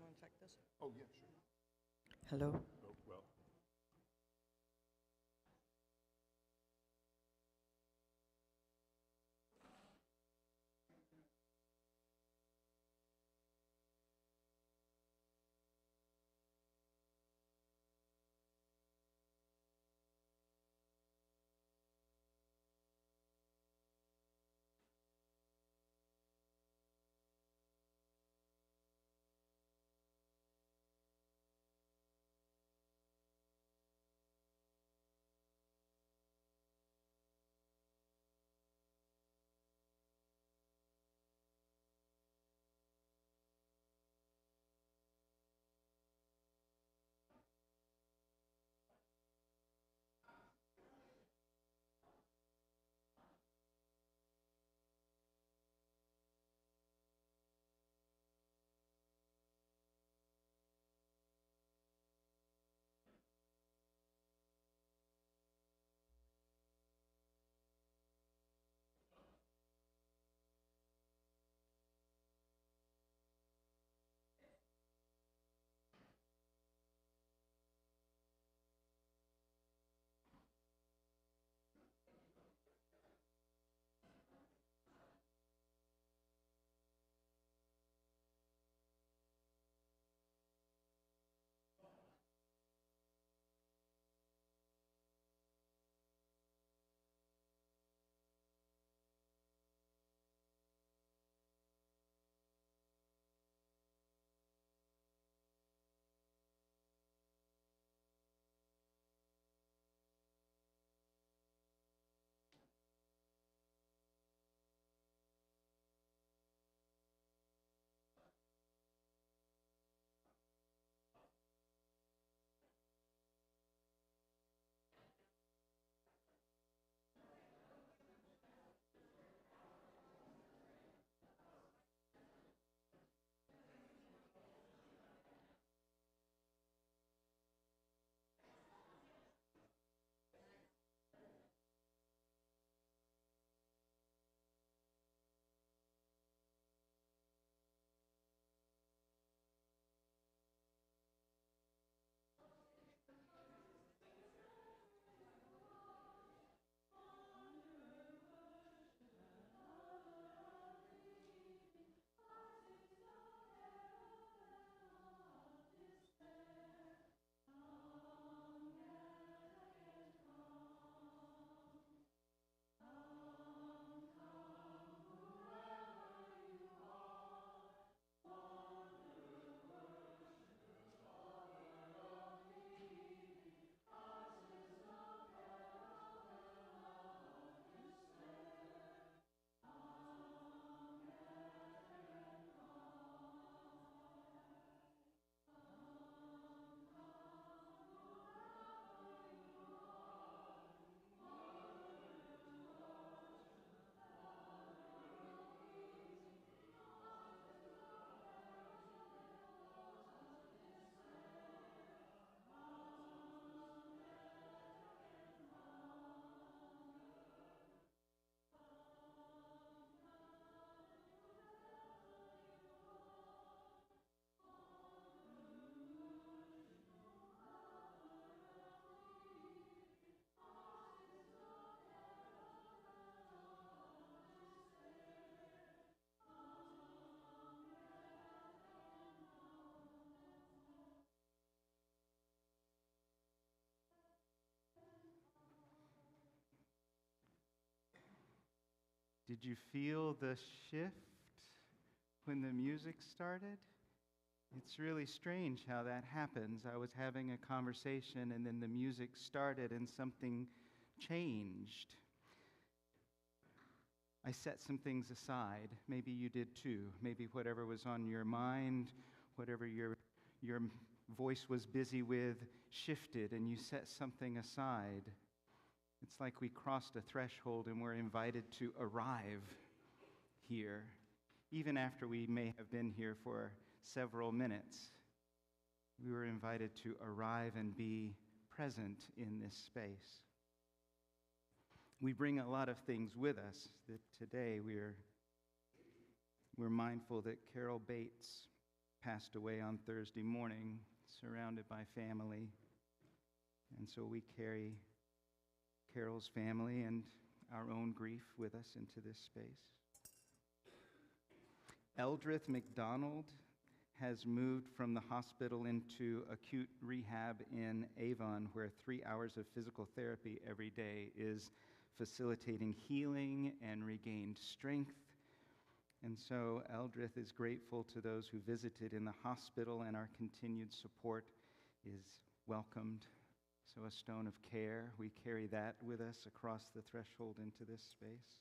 want to check this? Oh, yeah, sure. Hello. Oh, well. Did you feel the shift when the music started? It's really strange how that happens. I was having a conversation and then the music started and something changed. I set some things aside. Maybe you did too. Maybe whatever was on your mind, whatever your voice was busy with, shifted and you set something aside. It's like we crossed a threshold and we're invited to arrive here, even after we may have been here for several minutes. We were invited to arrive and be present in this space. We bring a lot of things with us. That today we're mindful that Carol Bates passed away on Thursday morning, surrounded by family. And so we carry Carol's family and our own grief with us into this space. Eldrith McDonald has moved from the hospital into acute rehab in Avon, where 3 hours of physical therapy every day is facilitating healing and regained strength. And so Eldrith is grateful to those who visited in the hospital, and our continued support is welcomed. So a stone of care, we carry that with us across the threshold into this space.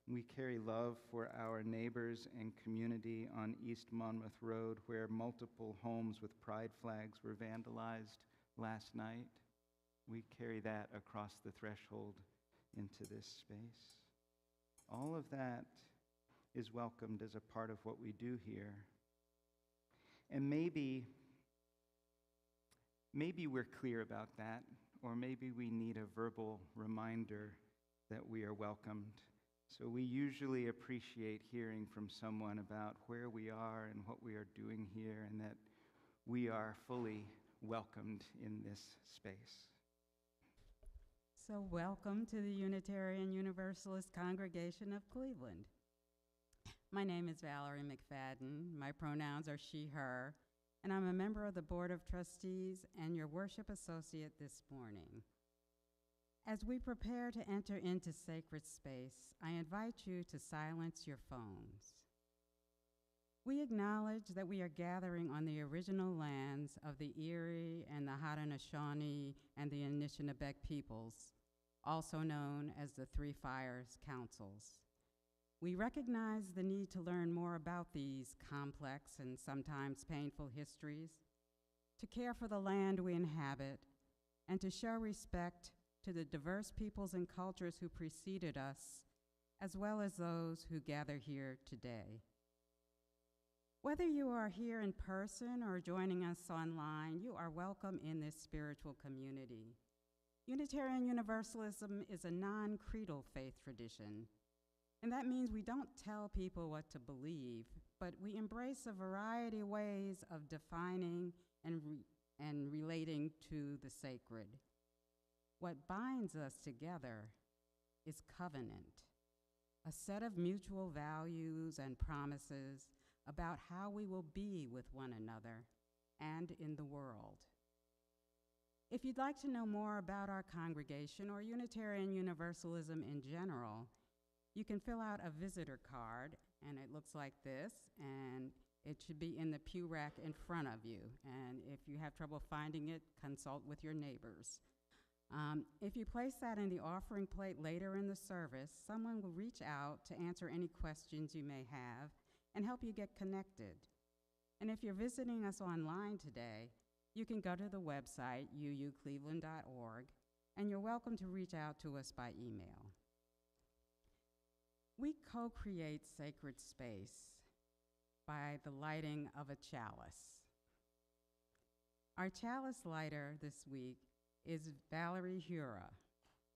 We carry love for our neighbors and community on East Monmouth Road, where multiple homes with pride flags were vandalized last night. We carry that across the threshold into this space. All of that is welcomed as a part of what we do here. And maybe we're clear about that, or maybe we need a verbal reminder that we are welcomed. So we usually appreciate hearing from someone about where we are and what we are doing here, and that we are fully welcomed in this space. So welcome to the Unitarian Universalist Congregation of Cleveland. My name is Valerie McFadden. My pronouns are she, her, and I'm a member of the Board of Trustees and your worship associate this morning. As we prepare to enter into sacred space, I invite you to silence your phones. We acknowledge that we are gathering on the original lands of the Erie and the Haudenosaunee and the Anishinaabe peoples, also known as the Three Fires Councils. We recognize the need to learn more about these complex and sometimes painful histories, to care for the land we inhabit, and to show respect to the diverse peoples and cultures who preceded us, as well as those who gather here today. Whether you are here in person or joining us online, you are welcome in this spiritual community. Unitarian Universalism is a non-creedal faith tradition, and that means we don't tell people what to believe, but we embrace a variety of ways of defining and relating to the sacred. What binds us together is covenant, a set of mutual values and promises about how we will be with one another and in the world. If you'd like to know more about our congregation or Unitarian Universalism in general, you can fill out a visitor card, and it looks like this, and it should be in the pew rack in front of you. And if you have trouble finding it, consult with your neighbors. If you place that in the offering plate later in the service, someone will reach out to answer any questions you may have and help you get connected. And if you're visiting us online today, you can go to the website, uucleveland.org, and you're welcome to reach out to us by email. We co-create sacred space by the lighting of a chalice. Our chalice lighter this week is Valerie Hura.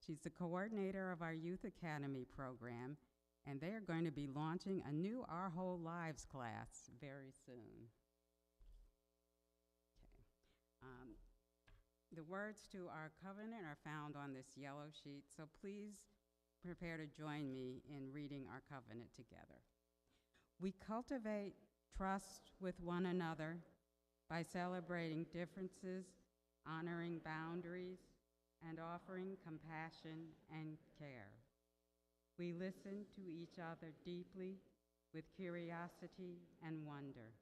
She's the coordinator of our Youth Academy program, and they are going to be launching a new Our Whole Lives class very soon. Okay. The words to our covenant are found on this yellow sheet, so please prepare to join me in reading our covenant together. We cultivate trust with one another by celebrating differences, honoring boundaries, and offering compassion and care. We listen to each other deeply with curiosity and wonder.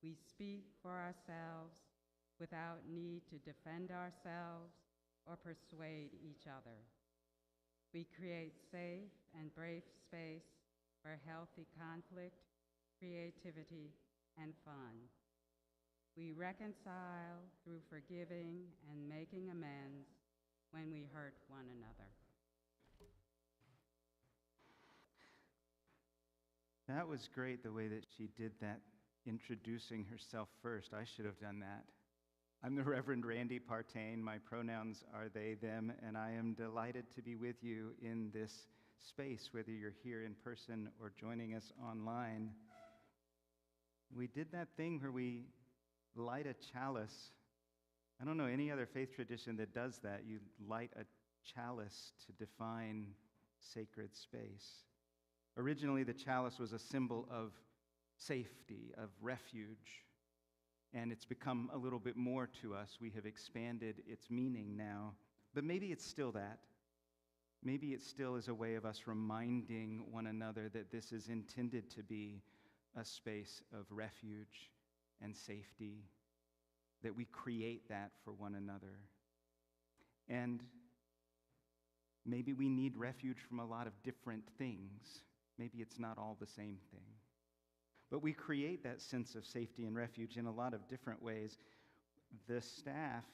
We speak for ourselves without need to defend ourselves or persuade each other. We create safe and brave space for healthy conflict, creativity, and fun. We reconcile through forgiving and making amends when we hurt one another. That was great, the way that she did that, introducing herself first. I should have done that. I'm the Reverend Randy Partain. My pronouns are they, them, and I am delighted to be with you in this space, whether you're here in person or joining us online. We did that thing where we light a chalice. I don't know any other faith tradition that does that. You light a chalice to define sacred space. Originally, the chalice was a symbol of safety, of refuge, and it's become a little bit more to us. We have expanded its meaning now, but maybe it's still that. Maybe it still is a way of us reminding one another that this is intended to be a space of refuge and safety, that we create that for one another. And maybe we need refuge from a lot of different things. Maybe it's not all the same thing. But we create that sense of safety and refuge in a lot of different ways. The staff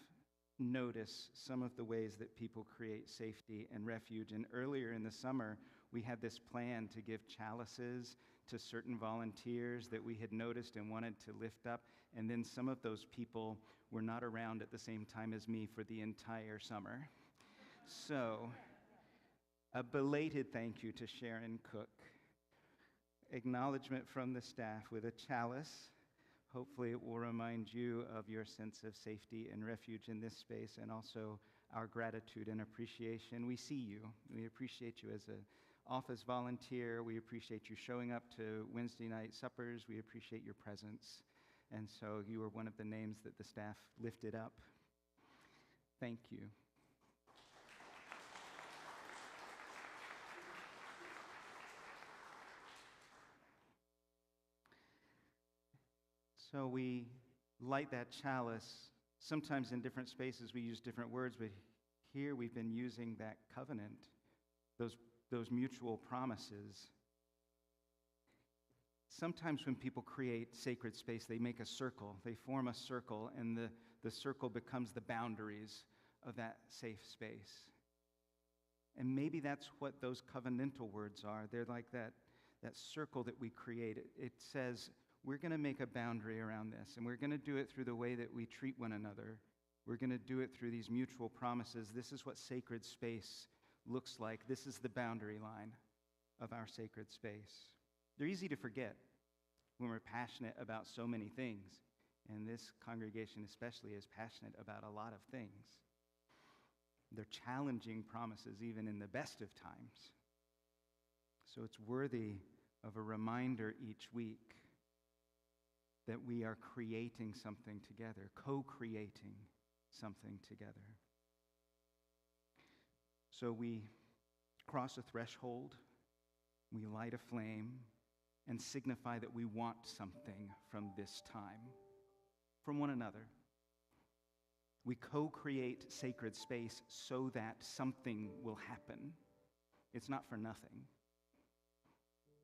notice some of the ways that people create safety and refuge. And earlier in the summer, we had this plan to give chalices to certain volunteers that we had noticed and wanted to lift up. And then some of those people were not around at the same time as me for the entire summer. So, a belated thank you to Sharon Cook. Acknowledgement from the staff with a chalice. Hopefully it will remind you of your sense of safety and refuge in this space, and also our gratitude and appreciation. We see you. We appreciate you as an office volunteer. We appreciate you showing up to Wednesday night suppers. We appreciate your presence. And so you are one of the names that the staff lifted up. Thank you. So we light that chalice. Sometimes in different spaces we use different words, but here we've been using that covenant, those mutual promises. Sometimes when people create sacred space, they make a circle. They form a circle, and the circle becomes the boundaries of that safe space. And maybe that's what those covenantal words are. They're like that circle that we create. It says, we're going to make a boundary around this, and we're going to do it through the way that we treat one another. We're going to do it through these mutual promises. This is what sacred space looks like. This is the boundary line of our sacred space. They're easy to forget when we're passionate about so many things, and this congregation especially is passionate about a lot of things. They're challenging promises even in the best of times. So it's worthy of a reminder each week that we are creating something together, co-creating something together. So we cross a threshold, we light a flame, and signify that we want something from this time, from one another. We co-create sacred space so that something will happen. It's not for nothing.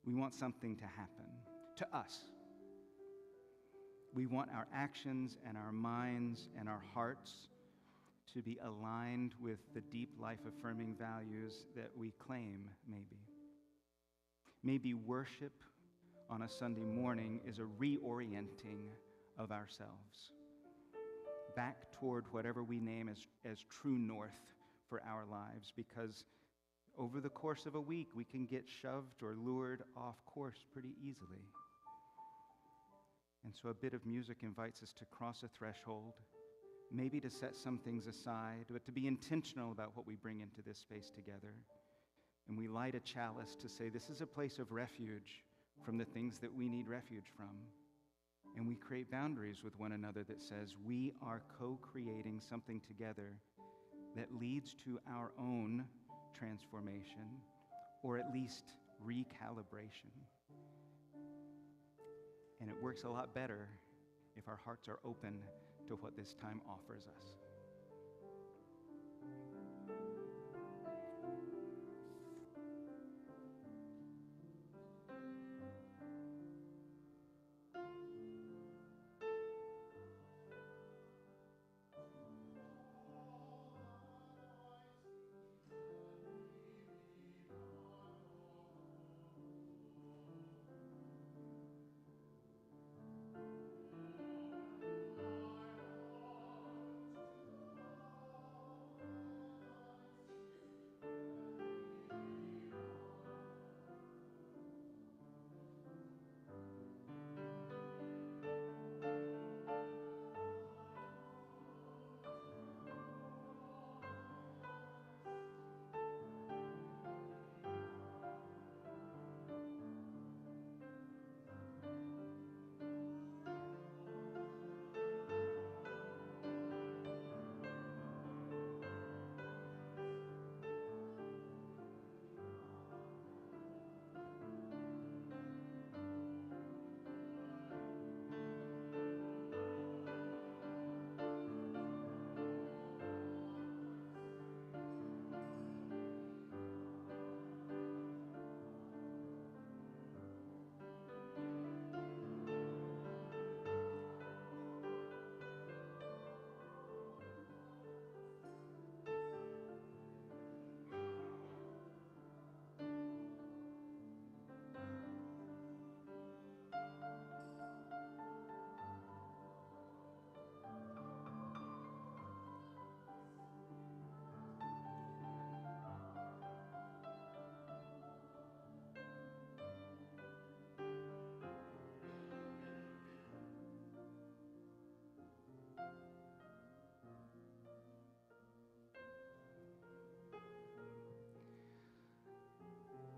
We want something to happen to us. We want our actions and our minds and our hearts to be aligned with the deep life-affirming values that we claim, maybe. Maybe worship on a Sunday morning is a reorienting of ourselves back toward whatever we name as true north for our lives, because over the course of a week, we can get shoved or lured off course pretty easily. And so a bit of music invites us to cross a threshold, maybe to set some things aside, but to be intentional about what we bring into this space together. And we light a chalice to say this is a place of refuge from the things that we need refuge from. And we create boundaries with one another that says we are co-creating something together that leads to our own transformation, or at least recalibration. And it works a lot better if our hearts are open to what this time offers us.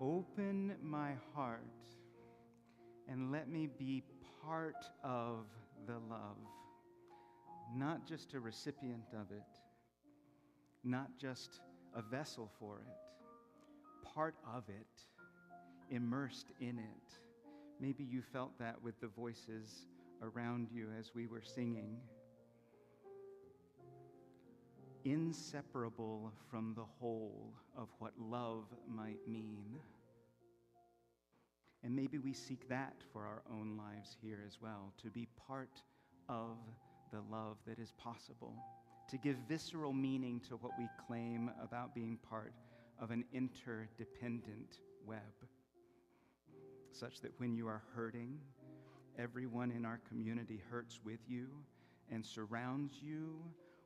Open my heart and let me be part of the love, not just a recipient of it, not just a vessel for it, part of it, immersed in it. Maybe you felt that with the voices around you as we were singing. Inseparable from the whole of what love might mean. And maybe we seek that for our own lives here as well, to be part of the love that is possible, to give visceral meaning to what we claim about being part of an interdependent web, such that when you are hurting, everyone in our community hurts with you and surrounds you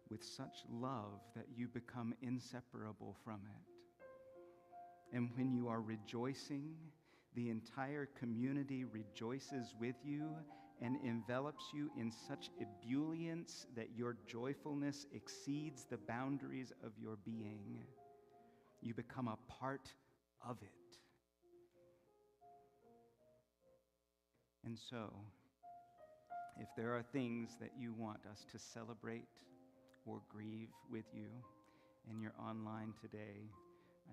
with such love that you become inseparable from it. And when you are rejoicing, the entire community rejoices with you and envelops you in such ebullience that your joyfulness exceeds the boundaries of your being. You become a part of it. And so, if there are things that you want us to celebrate or grieve with you and you're online today,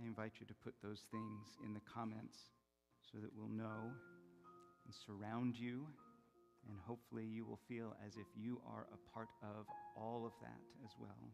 I invite you to put those things in the comments so that we'll know and surround you, and hopefully you will feel as if you are a part of all of that as well.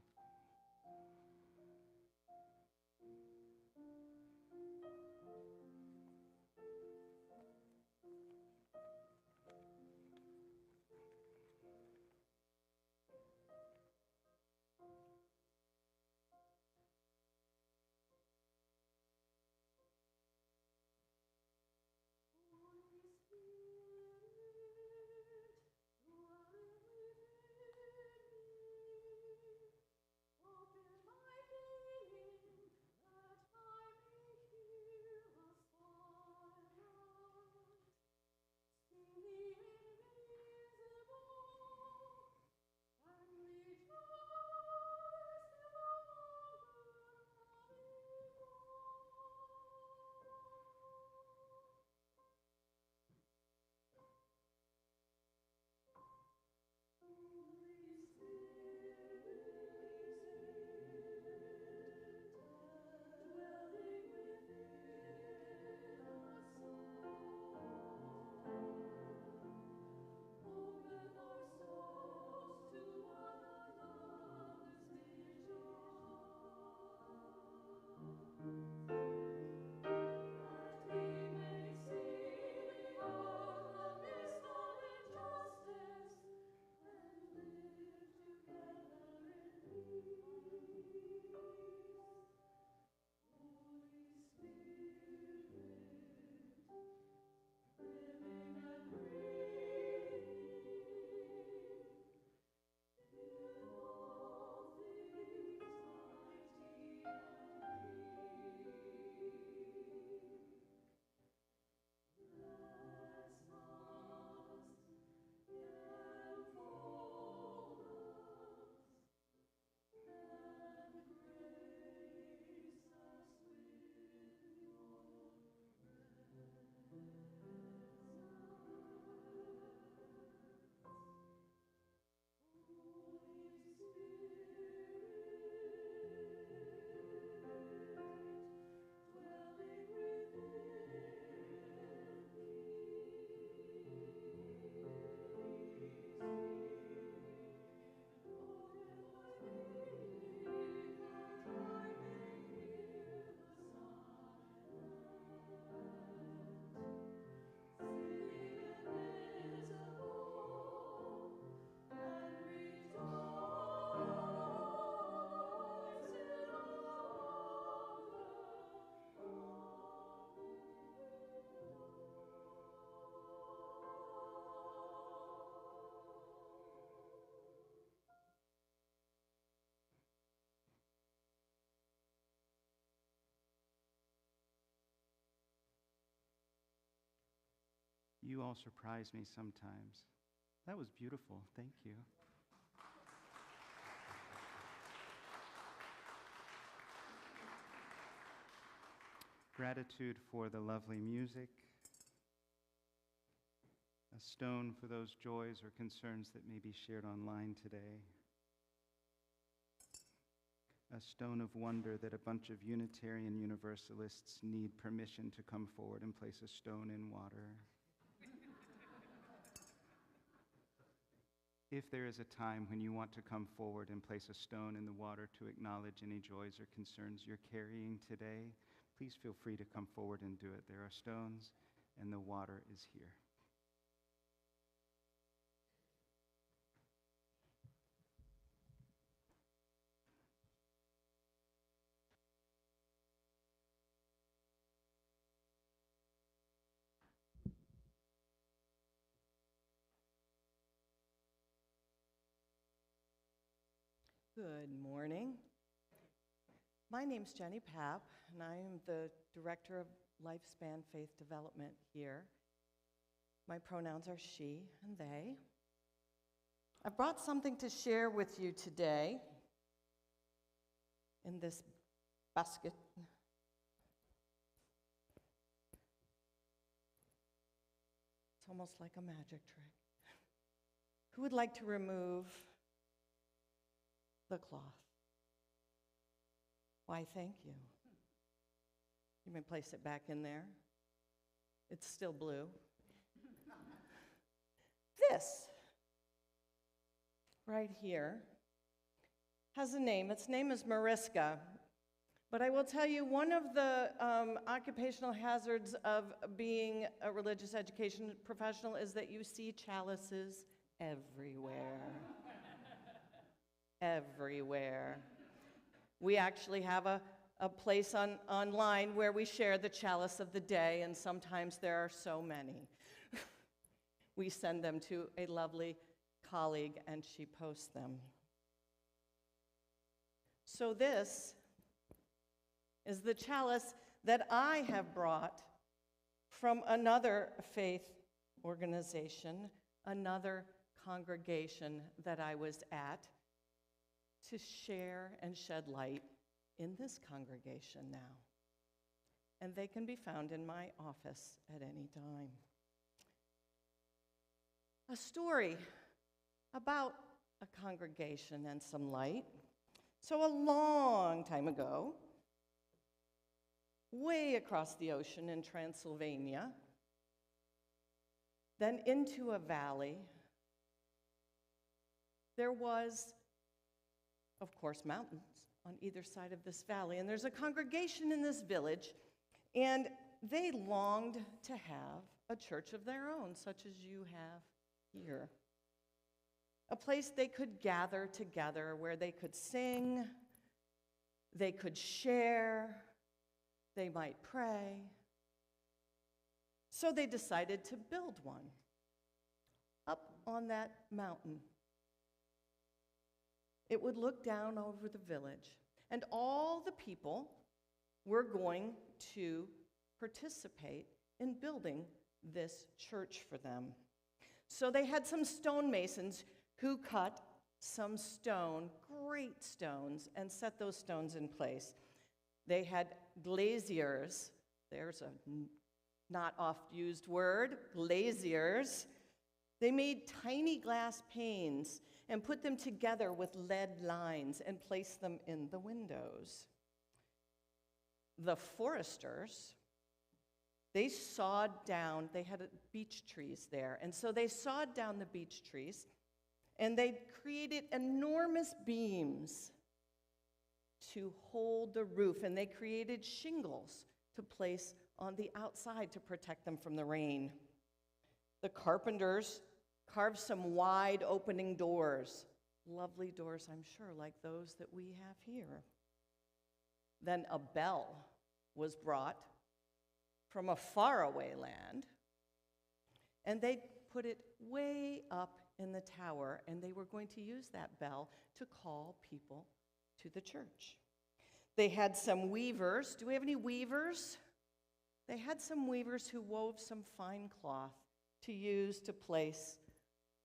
You all surprise me sometimes. That was beautiful. Thank you. Gratitude for the lovely music. A stone for those joys or concerns that may be shared online today. A stone of wonder that a bunch of Unitarian Universalists need permission to come forward and place a stone in water. If there is a time when you want to come forward and place a stone in the water to acknowledge any joys or concerns you're carrying today, please feel free to come forward and do it. There are stones, and the water is here. Good morning. My name's Jenny Papp, and I am the Director of Lifespan Faith Development here. My pronouns are she and they. I brought something to share with you today in this basket. It's almost like a magic trick. Who would like to remove the cloth? Why, thank you. You may place it back in there. It's still blue. This, right here, has a name. Its name is Mariska. But I will tell you, one of the occupational hazards of being a religious education professional is that you see chalices everywhere. Everywhere. We actually have a place online where we share the chalice of the day, and sometimes there are so many. We send them to a lovely colleague, and she posts them. So this is the chalice that I have brought from another faith organization, another congregation that I was at, to share and shed light in this congregation now. And they can be found in my office at any time. A story about a congregation and some light. So a long time ago, way across the ocean in Transylvania, then into a valley, there was, of course, mountains on either side of this valley. And there's a congregation in this village, and they longed to have a church of their own, such as you have here. A place they could gather together where they could sing, they could share, they might pray. So they decided to build one up on that mountain. It would look down over the village, and all the people were going to participate in building this church for them. So they had some stonemasons who cut some stone, great stones, and set those stones in place. They had glaziers. There's a not oft-used word, glaziers. They made tiny glass panes and put them together with lead lines and placed them in the windows. The foresters, they sawed down, they had beech trees there, and so they sawed down the beech trees, and they created enormous beams to hold the roof, and they created shingles to place on the outside to protect them from the rain. The carpenters carved some wide opening doors, lovely doors, I'm sure, like those that we have here. Then a bell was brought from a faraway land, and they put it way up in the tower, and they were going to use that bell to call people to the church. They had some weavers. Do we have any weavers? They had some weavers who wove some fine cloth to use to place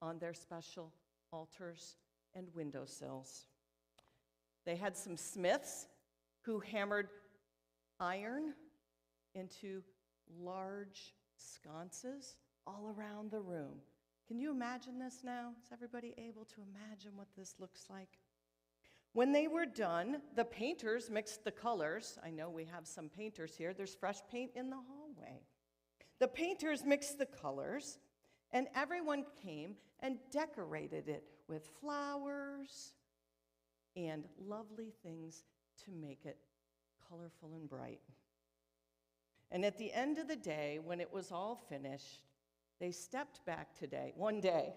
on their special altars and windowsills. They had some smiths who hammered iron into large sconces all around the room. Can you imagine this now? Is everybody able to imagine what this looks like? When they were done, the painters mixed the colors. I know we have some painters here. There's fresh paint in the hallway. The painters mixed the colors, and everyone came and decorated it with flowers and lovely things to make it colorful and bright. And at the end of the day, when it was all finished, they stepped back one day,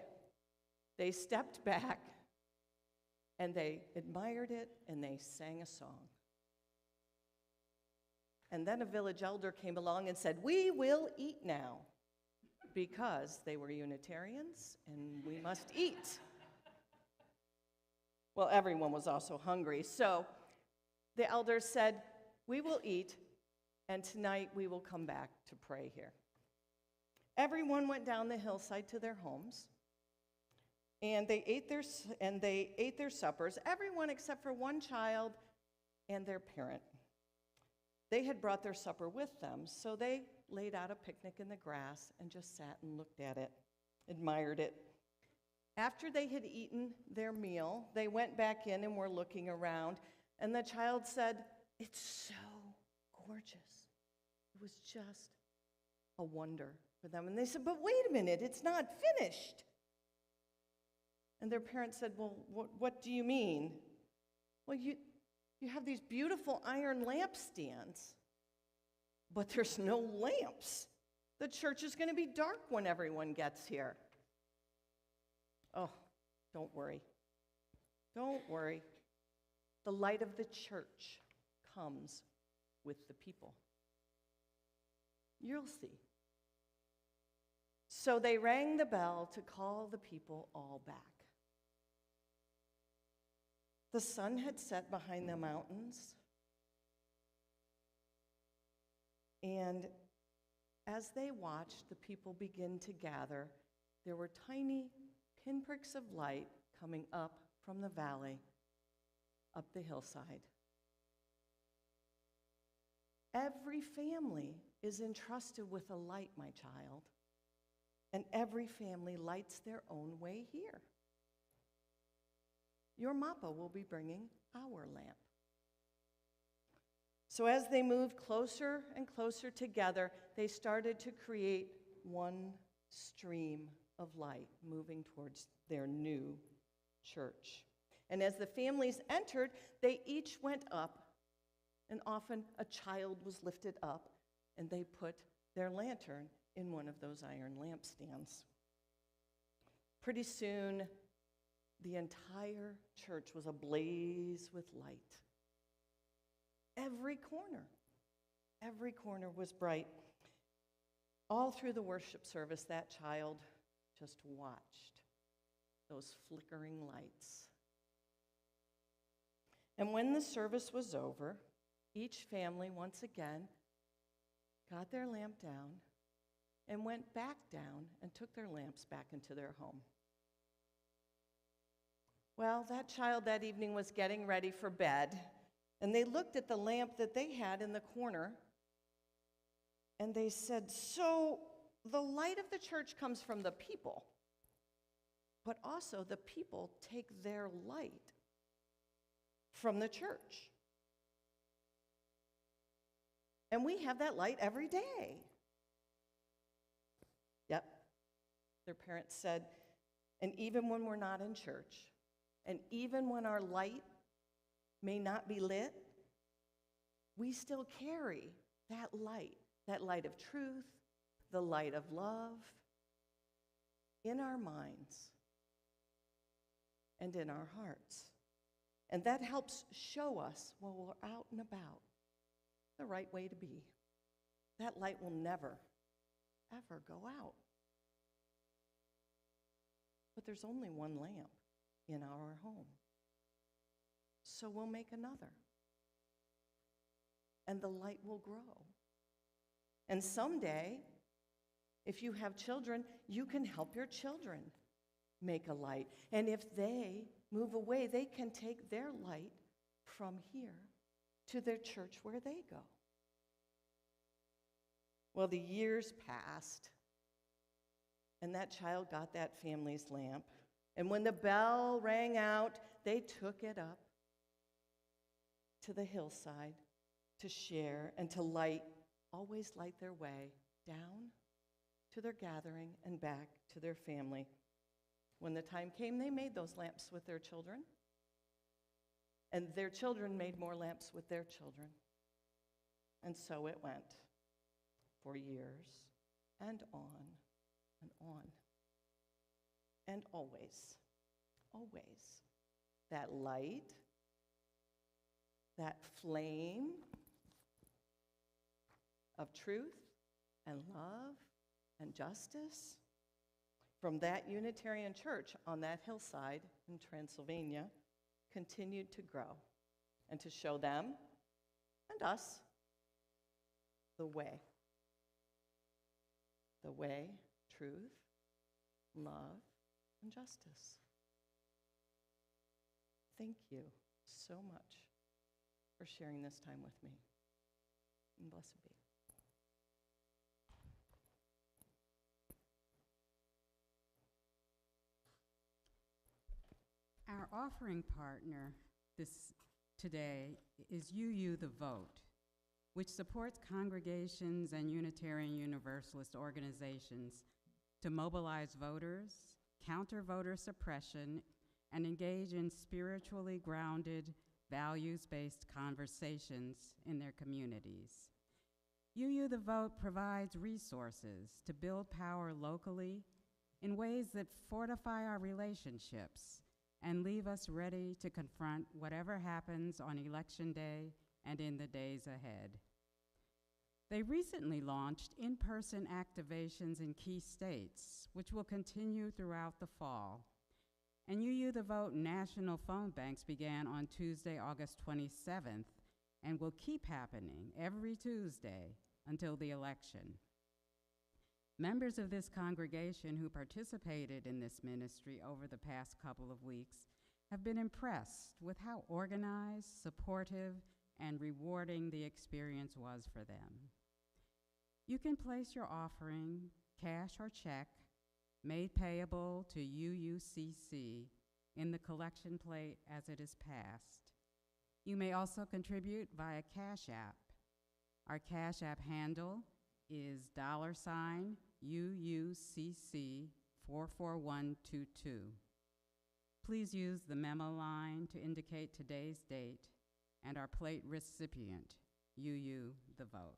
they stepped back and they admired it and they sang a song. And then a village elder came along and said, "We will eat now," because they were Unitarians and we must eat. Well, everyone was also hungry, so the elders said, "We will eat, and tonight we will come back to pray here." Everyone went down the hillside to their homes, and they ate their suppers, everyone except for one child and their parent. They had brought their supper with them, so they laid out a picnic in the grass and just sat and looked at it, admired it. After they had eaten their meal, they went back in and were looking around, and the child said, "It's so gorgeous." It was just a wonder for them. And they said, "But wait a minute, it's not finished." And their parents said, "Well, what do you mean?" "Well, you have these beautiful iron lampstands, but there's no lamps. The church is going to be dark when everyone gets here." "Oh, don't worry. Don't worry. The light of the church comes with the people. You'll see." So they rang the bell to call the people all back. The sun had set behind the mountains, and as they watched the people begin to gather, there were tiny pinpricks of light coming up from the valley, up the hillside. Every family is entrusted with a light, my child, and every family lights their own way here. Your Mappa will be bringing our lamp. So as they moved closer and closer together, they started to create one stream of light moving towards their new church. And as the families entered, they each went up, and often a child was lifted up, and they put their lantern in one of those iron lampstands. Pretty soon, the entire church was ablaze with light. Every corner was bright. All through the worship service, that child just watched those flickering lights. And when the service was over, each family once again got their lamp down and went back down and took their lamps back into their home. Well, that child that evening was getting ready for bed, and they looked at the lamp that they had in the corner, and they said, "So the light of the church comes from the people, but also the people take their light from the church. And we have that light every day." Yep, their parents said, "And even when we're not in church, and even when our light may not be lit, we still carry that light of truth, the light of love, in our minds and in our hearts. And that helps show us when we're out and about the right way to be. That light will never, ever go out. But there's only one lamp in our home. So we'll make another. And the light will grow. And someday, if you have children, you can help your children make a light. And if they move away, they can take their light from here to their church where they go. Well, the years passed, and that child got that family's lamp. And when the bell rang out, they took it up to the hillside to share and to always light their way down to their gathering and back to their family. When the time came, they made those lamps with their children, and their children made more lamps with their children. And so it went for years and on and on. And always, always, that light, that flame of truth and love and justice from that Unitarian church on that hillside in Transylvania continued to grow and to show them and us the way. The way, truth, love, and justice. Thank you so much for sharing this time with me. And blessed be. Our offering partner today is the Vote, which supports congregations and Unitarian Universalist organizations to mobilize voters, counter voter suppression, and engage in spiritually grounded, values-based conversations in their communities. The Vote provides resources to build power locally in ways that fortify our relationships and leave us ready to confront whatever happens on Election Day and in the days ahead. They recently launched in-person activations in key states, which will continue throughout the fall. And the Vote national phone banks began on Tuesday, August 27th, and will keep happening every Tuesday until the election. Members of this congregation who participated in this ministry over the past couple of weeks have been impressed with how organized, supportive, and rewarding the experience was for them. You can place your offering, cash or check, made payable to UUCC in the collection plate as it is passed. You may also contribute via CashApp. Our CashApp handle is $UUCC 44122. Please use the memo line to indicate today's date and our plate recipient, the Vote.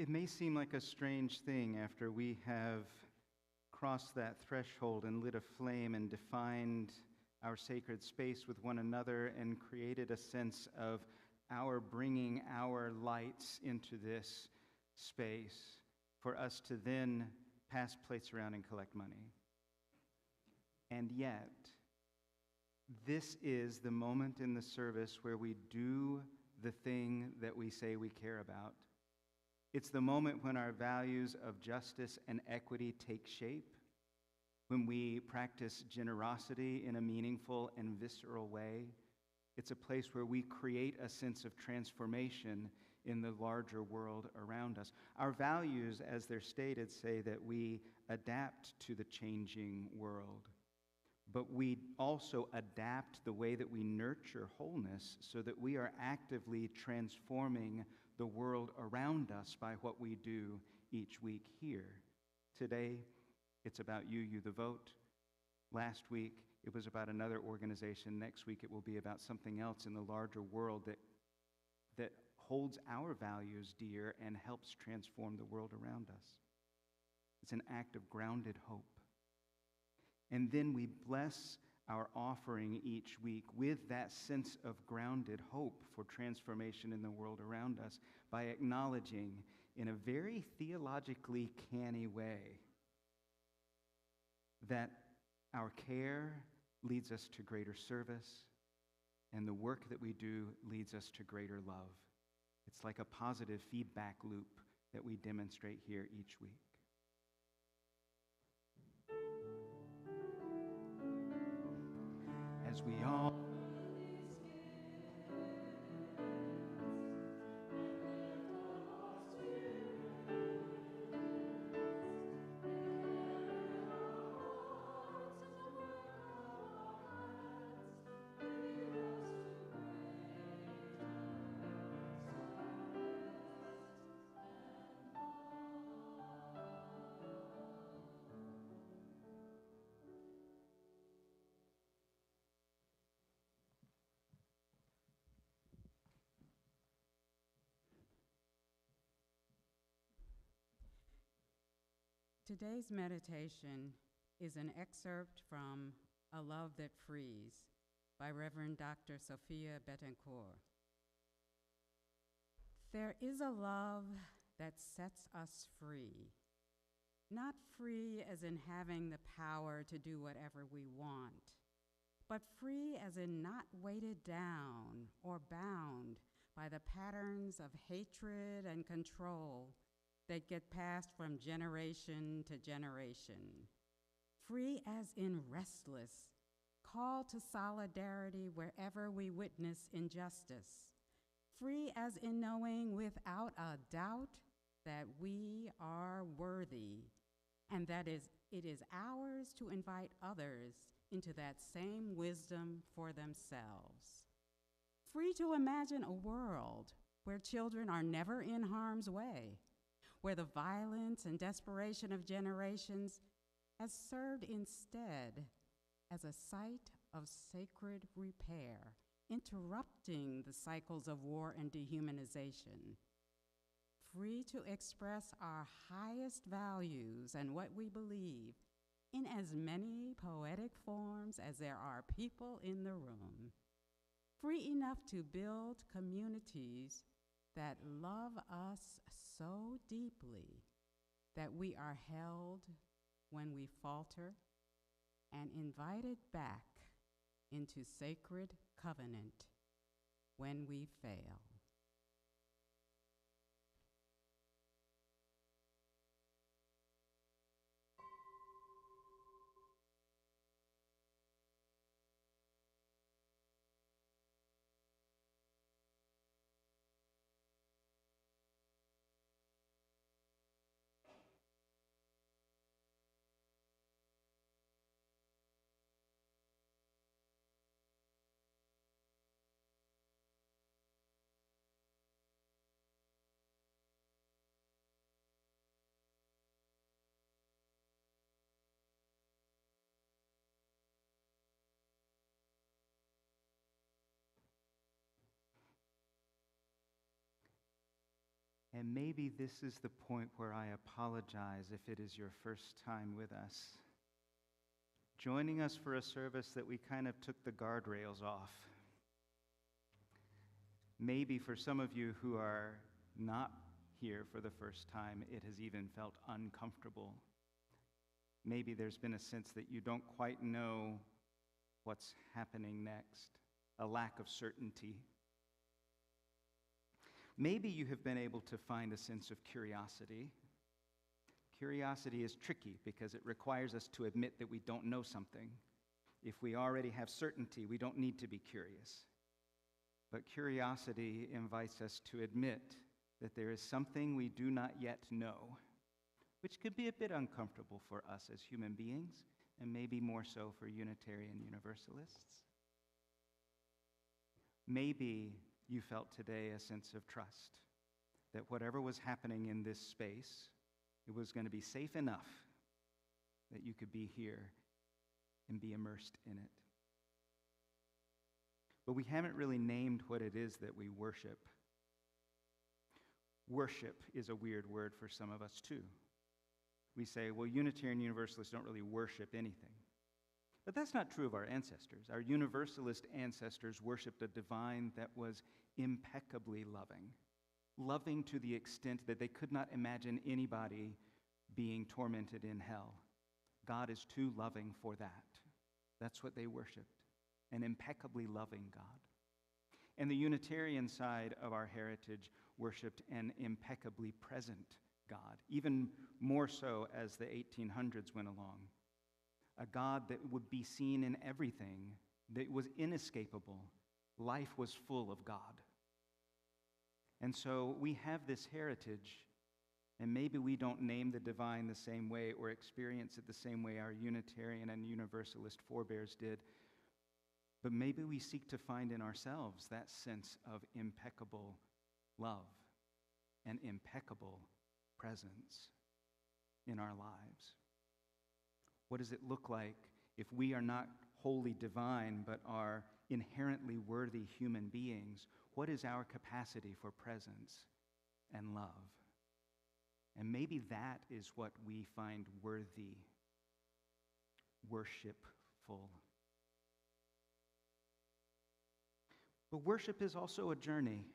It may seem like a strange thing after we have crossed that threshold and lit a flame and defined our sacred space with one another and created a sense of our bringing our lights into this space for us to then pass plates around and collect money. And yet, this is the moment in the service where we do the thing that we say we care about. It's the moment when our values of justice and equity take shape, when we practice generosity in a meaningful and visceral way. It's a place where we create a sense of transformation in the larger world around us. Our values, as they're stated, say that we adapt to the changing world, but we also adapt the way that we nurture wholeness so that we are actively transforming the world around us by what we do each week here. Today, it's about you the vote. Last week, it was about another organization. Next week, it will be about something else in the larger world that holds our values dear and helps transform the world around us. It's an act of grounded hope. And then we bless our offering each week with that sense of grounded hope for transformation in the world around us by acknowledging in a very theologically canny way that our care leads us to greater service and the work that we do leads us to greater love. It's like a positive feedback loop that we demonstrate here each week. As we all Today's meditation is an excerpt from A Love That Frees by Reverend Dr. Sophia Betancourt. There is a love that sets us free, not free as in having the power to do whatever we want, but free as in not weighted down or bound by the patterns of hatred and control that get passed from generation to generation. Free as in restless, called to solidarity wherever we witness injustice. Free as in knowing without a doubt that we are worthy and that it is ours to invite others into that same wisdom for themselves. Free to imagine a world where children are never in harm's way, where the violence and desperation of generations has served instead as a site of sacred repair, interrupting the cycles of war and dehumanization. Free to express our highest values and what we believe in as many poetic forms as there are people in the room. Free enough to build communities that love us so deeply that we are held when we falter and invited back into sacred covenant when we fail. And maybe this is the point where I apologize if it is your first time with us, joining us for a service that we kind of took the guardrails off. Maybe for some of you who are not here for the first time, it has even felt uncomfortable. Maybe there's been a sense that you don't quite know what's happening next, a lack of certainty. Maybe you have been able to find a sense of curiosity. Curiosity is tricky because it requires us to admit that we don't know something. If we already have certainty, we don't need to be curious. But curiosity invites us to admit that there is something we do not yet know, which could be a bit uncomfortable for us as human beings, and maybe more so for Unitarian Universalists. Maybe you felt today a sense of trust, that whatever was happening in this space, it was going to be safe enough that you could be here and be immersed in it. But we haven't really named what it is that we worship. Worship is a weird word for some of us too. We say, well, Unitarian Universalists don't really worship anything. But that's not true of our ancestors. Our Universalist ancestors worshiped a divine that was impeccably loving, loving to the extent that they could not imagine anybody being tormented in hell. God is too loving for that. That's what they worshiped, an impeccably loving God. And the Unitarian side of our heritage worshiped an impeccably present God, even more so as the 1800s went along. A God that would be seen in everything, that was inescapable. Life was full of God. And so we have this heritage, and maybe we don't name the divine the same way or experience it the same way our Unitarian and Universalist forebears did, but maybe we seek to find in ourselves that sense of impeccable love and impeccable presence in our lives. What does it look like if we are not wholly divine but are inherently worthy human beings? What is our capacity for presence and love? And maybe that is what we find worthy, worshipful. But worship is also a journey.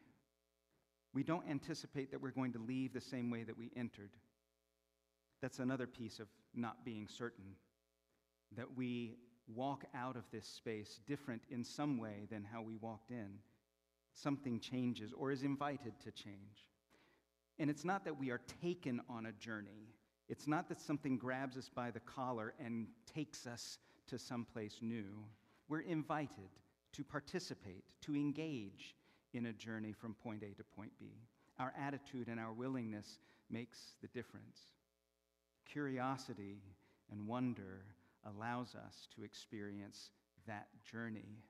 We don't anticipate that we're going to leave the same way that we entered. That's another piece of not being certain, that we walk out of this space different in some way than how we walked in. Something changes or is invited to change. And it's not that we are taken on a journey. It's not that something grabs us by the collar and takes us to someplace new. We're invited to participate, to engage in a journey from point A to point B. Our attitude and our willingness makes the difference. Curiosity and wonder allows us to experience that journey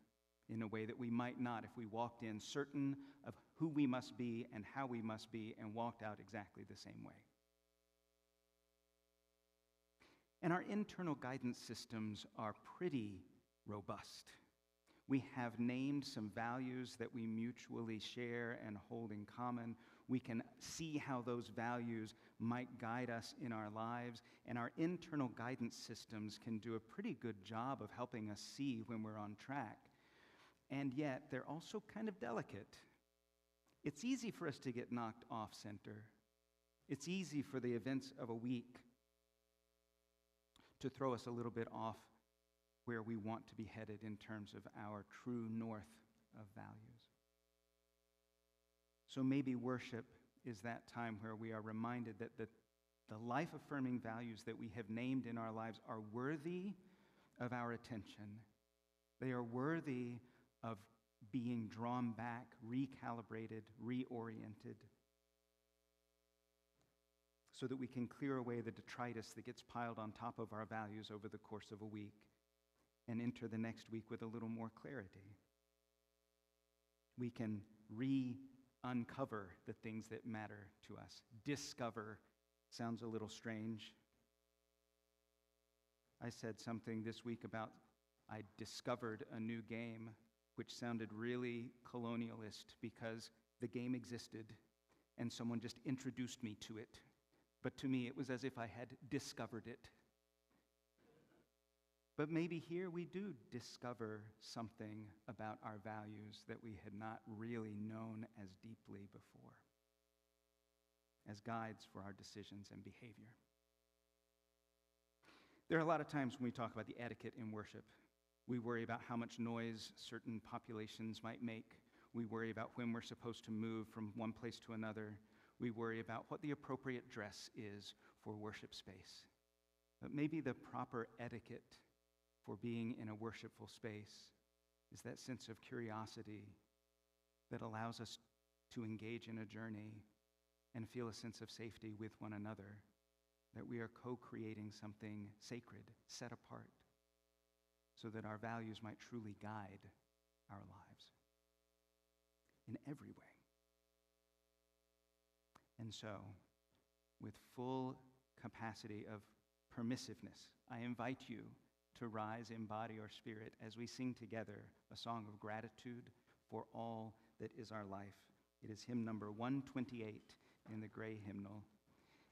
in a way that we might not if we walked in certain of who we must be and how we must be and walked out exactly the same way. And our internal guidance systems are pretty robust. We have named some values that we mutually share and hold in common. We can see how those values might guide us in our lives, and our internal guidance systems can do a pretty good job of helping us see when we're on track. And yet, they're also kind of delicate. It's easy for us to get knocked off center. It's easy for the events of a week to throw us a little bit off where we want to be headed in terms of our true north of values. So maybe worship is that time where we are reminded that the life-affirming values that we have named in our lives are worthy of our attention. They are worthy of being drawn back, recalibrated, reoriented, so that we can clear away the detritus that gets piled on top of our values over the course of a week and enter the next week with a little more clarity. We can uncover the things that matter to us. Discover sounds a little strange. I said something this week about I discovered a new game, which sounded really colonialist because the game existed. and someone just introduced me to it. But to me, it was as if I had discovered it. But maybe here we do discover something about our values that we had not really known as deeply before, as guides for our decisions and behavior. There are a lot of times when we talk about the etiquette in worship. We worry about how much noise certain populations might make. We worry about when we're supposed to move from one place to another. We worry about what the appropriate dress is for worship space. But maybe the proper etiquette for being in a worshipful space is that sense of curiosity that allows us to engage in a journey and feel a sense of safety with one another, that we are co-creating something sacred, set apart, so that our values might truly guide our lives in every way. And so, with full capacity of permissiveness, I invite you to rise in body or spirit as we sing together a song of gratitude for all that is our life. It is hymn number 128 in the gray hymnal.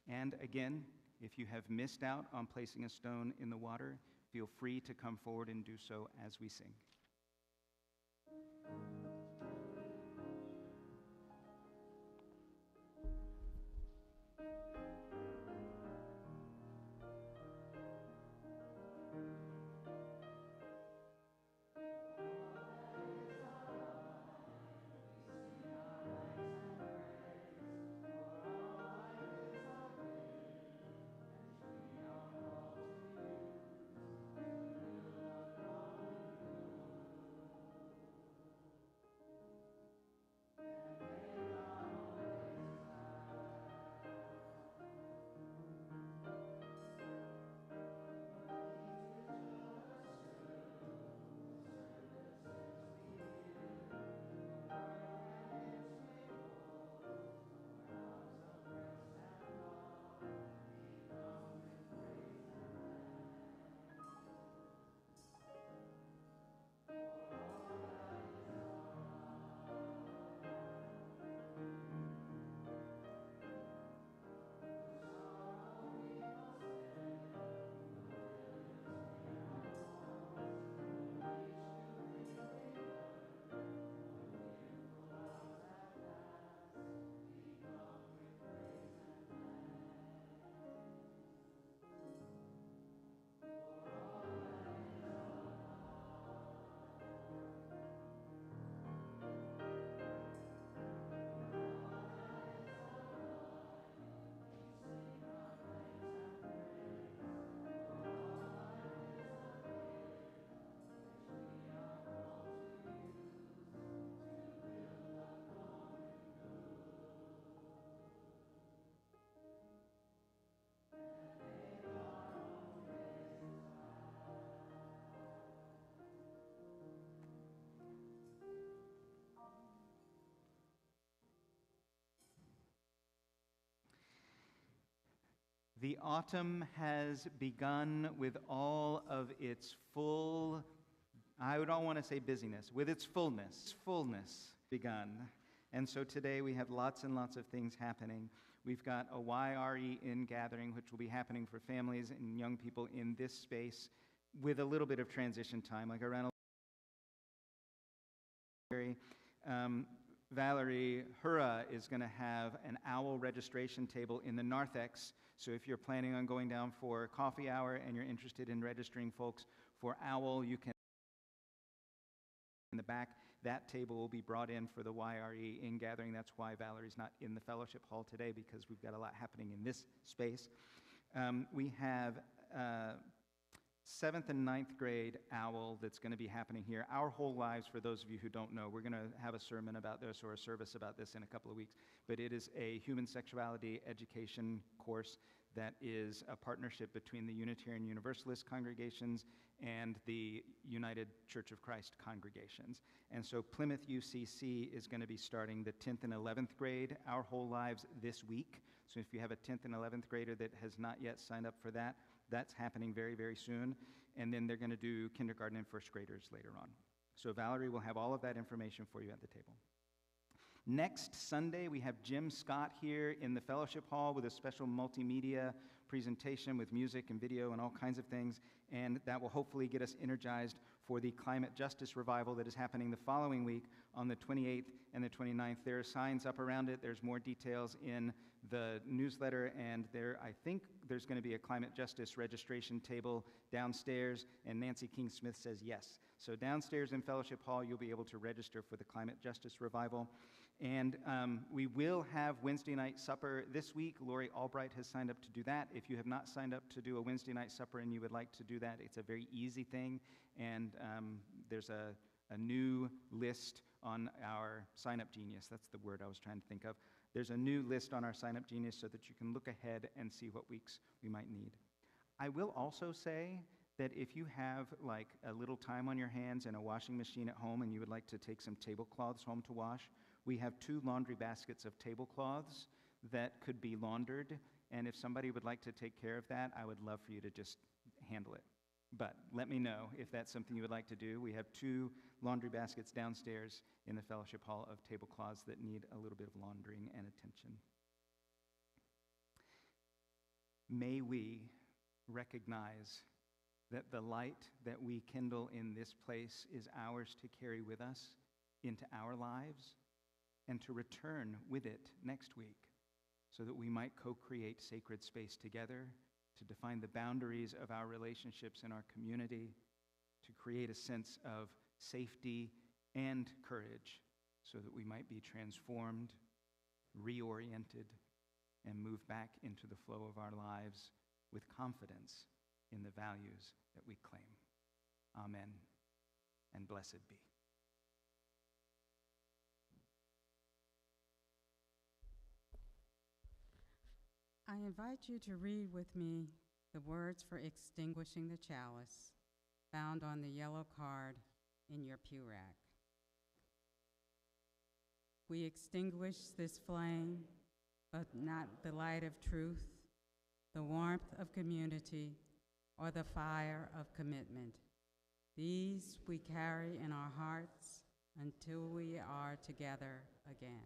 And again, if you have missed out on placing a stone in the water, feel free to come forward and do so as we sing. The autumn has begun with all of its full, I don't want to say busyness, with its fullness begun. And so today we have lots and lots of things happening. We've got a YRE in gathering, which will be happening for families and young people in this space with a little bit of transition time, like around Valerie Hura is going to have an OWL registration table in the narthex. So if you're planning on going down for coffee hour and you're interested in registering folks for OWL, you can in the back. That table will be brought in for the YRE in gathering. That's why Valerie's not in the fellowship hall today, because we've got a lot happening in this space. We have 7th and 9th grade OWL that's going to be happening here. Our Whole Lives, for those of you who don't know, we're going to have a sermon about this or a service about this in a couple of weeks, but it is a human sexuality education course that is a partnership between the Unitarian Universalist congregations and the United Church of Christ congregations. And so Plymouth UCC is going to be starting the 10th and 11th grade Our Whole Lives this week. So if you have a 10th and 11th grader that has not yet signed up for that, that's happening very, very soon. And then they're going to do kindergarten and first graders later on. So Valerie will have all of that information for you at the table. Next Sunday, we have Jim Scott here in the fellowship hall with a special multimedia presentation with music and video and all kinds of things, and that will hopefully get us energized for the climate justice revival that is happening the following week on the 28th and the 29th. There are signs up around it. There's more details in the newsletter, and I think there's going to be a climate justice registration table downstairs, and Nancy King-Smith says yes. So downstairs in Fellowship Hall, you'll be able to register for the climate justice revival. And we will have Wednesday night supper this week. Lori Albright has signed up to do that. If you have not signed up to do a Wednesday night supper and you would like to do that, it's a very easy thing. And there's a new list on our Sign Up Genius. That's the word I was trying to think of. There's a new list on our Sign Up Genius so that you can look ahead and see what weeks we might need. I will also say that if you have like a little time on your hands and a washing machine at home and you would like to take some tablecloths home to wash, we have 2 laundry baskets of tablecloths that could be laundered, and if somebody would like to take care of that, I would love for you to just handle it. But let me know if that's something you would like to do. We have 2 laundry baskets downstairs in the fellowship hall of tablecloths that need a little bit of laundering and attention. May we recognize that the light that we kindle in this place is ours to carry with us into our lives and to return with it next week so that we might co-create sacred space together, to define the boundaries of our relationships in our community, to create a sense of safety and courage so that we might be transformed, reoriented, and move back into the flow of our lives with confidence in the values that we claim. Amen, and blessed be. I invite you to read with me the words for extinguishing the chalice found on the yellow card in your pew rack. We extinguish this flame, but not the light of truth, the warmth of community, or the fire of commitment. These we carry in our hearts until we are together again.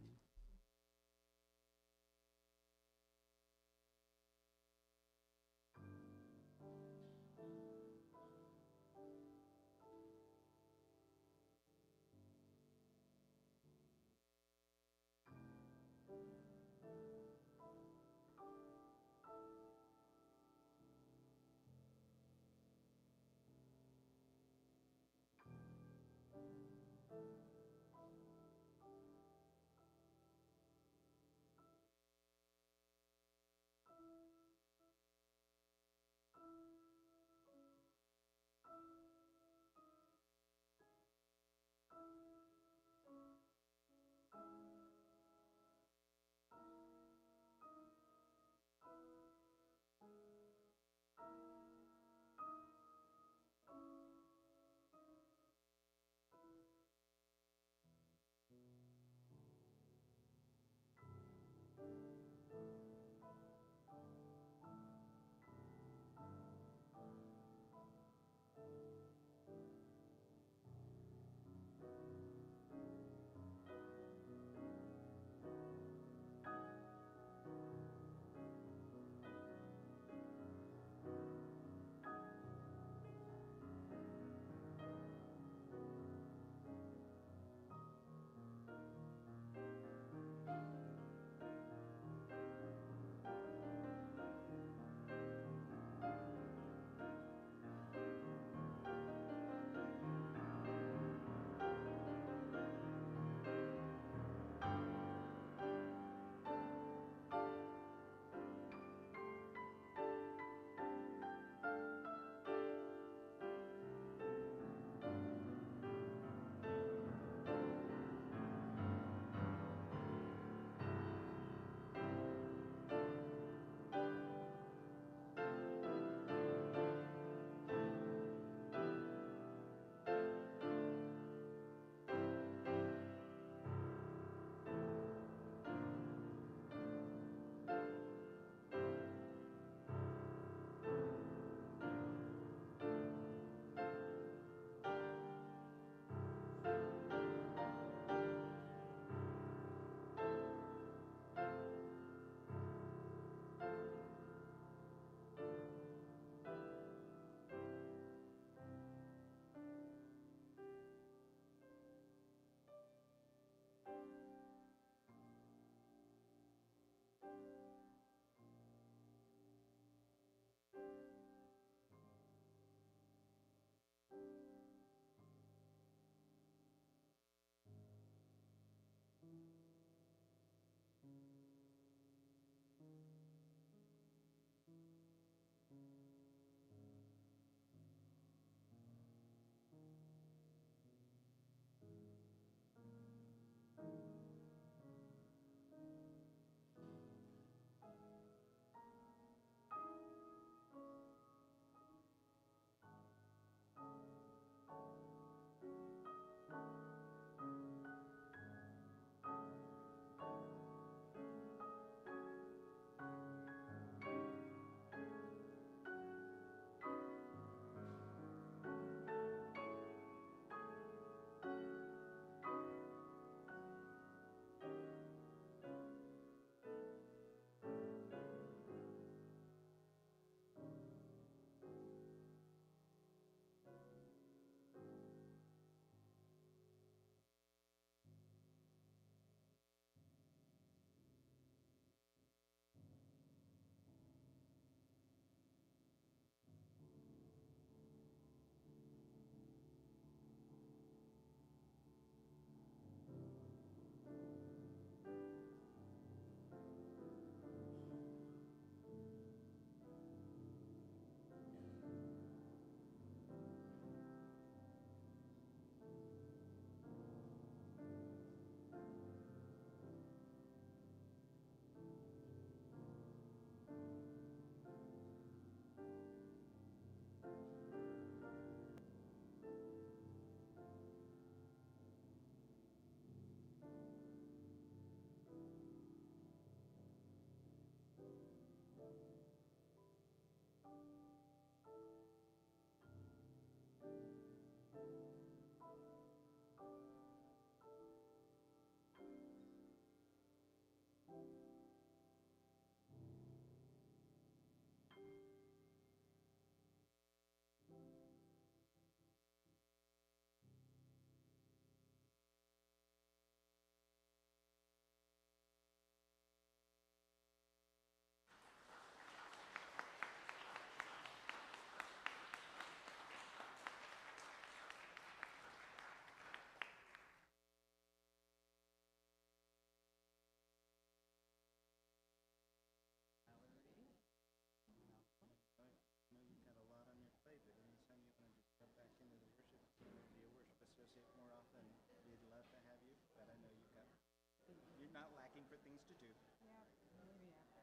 not lacking for things to do. Yeah, maybe after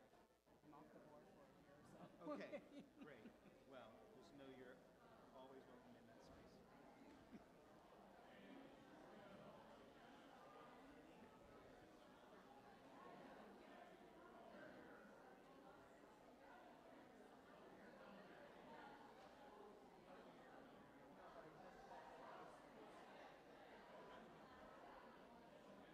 I'm off the board for a year or so. Okay, great.